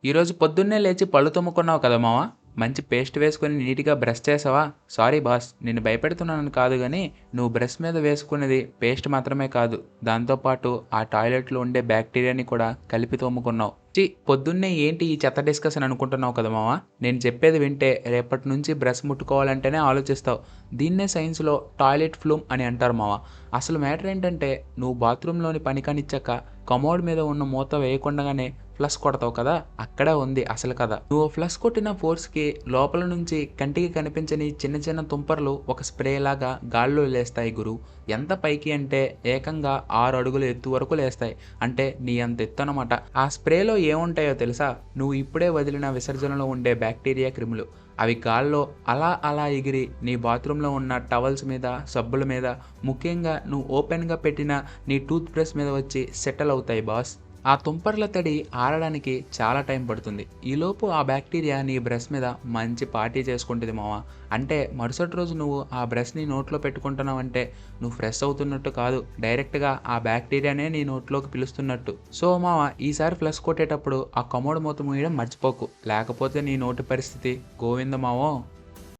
ఈరోజు పొద్దున్నే లేచి పళ్ళు తోముకున్నావు కదా మావా! మంచి పేస్ట్ వేసుకొని నీట్‌గా బ్రష్ చేశావా? Sorry boss! నిన్ను భయపెడుతున్నానని కాదు గానీ, నువ్వు బ్రష్ మీద వేసుకునేది పేస్ట్ మాత్రమే కాదు. దాంతో పాటు ఆ టాయిలెట్‌లో ఉండే బ్యాక్టీరియాని కూడా కలిపి తోముకున్నావు. ఛీ! పొద్దున్నే ఏంటి ఈ చెత్త డిస్కషన్ అనుకుంటున్నావు కదా మావా! నేను చెప్పేది వింటే రేపటి నుంచి బ్రష్ ముట్టుకోవాలంటేనే ఆలోచిస్తావు. దీన్నే సైన్స్‌లో టాయిలెట్ ఫ్లూమ్ అని అంటారు మావా! అసలు మ్యాటర్ ఏంటంటే, నువ్వు బాత్రూంలోని పని కానిచ్చాక కమోడ్ మీద ఉన్న మూత వేయకుండానే ఫ్లష్ కొడతావు కదా! అక్కడే ఉంది అసలు కథ. నువ్వు ఫ్లష్ కొట్టిన ఫోర్స్‌కి లోపల నుంచి కంటికి కనిపించని చిన్న చిన్న తుంపర్లు ఒక స్ప్రేలాగా గాల్లో లేస్తాయి గురూ. ఎంత పైకి అంటే ఏకంగా 6 అడుగుల ఎత్తు వరకు లేస్తాయి. అంటే నీ అంత ఎత్తనమాట. ఆ స్ప్రేలో ఏముంటాయో తెలుసా? నువ్వు ఇప్పుడే వదిలిన విసర్జనలో ఉండే బ్యాక్టీరియా క్రిములు. అవి గాల్లో అలా అలా ఎగిరి నీ బాత్రూంలో ఉన్న టవల్స్ మీద, సబ్బుల మీద, ముఖ్యంగా నువ్వు ఓపెన్‌గా పెట్టిన నీ టూత్ బ్రష్ మీద వచ్చి సెటిల్ అవుతాయి బాస్. ఆ తుంపర్ల తడి ఆరడానికి చాలా టైం పడుతుంది. ఈలోపు ఆ బ్యాక్టీరియా నీ బ్రష్ మీద మంచి పార్టీ చేసుకుంటుంది మామ. అంటే మరుసటి రోజు నువ్వు ఆ బ్రష్‌ని నోట్లో పెట్టుకుంటున్నావంటే నువ్వు ఫ్రెష్ అవుతున్నట్టు కాదు. డైరెక్ట్‌గా ఆ బ్యాక్టీరియానే నీ నోట్లోకి పిలుస్తున్నట్టు. సో మామ, ఈసారి ఫ్లష్ కొట్టేటప్పుడు ఆ కమోడ్ మూత మూయడం మర్చిపోకు. లేకపోతే నీ నోటి పరిస్థితి గోవింద మావో.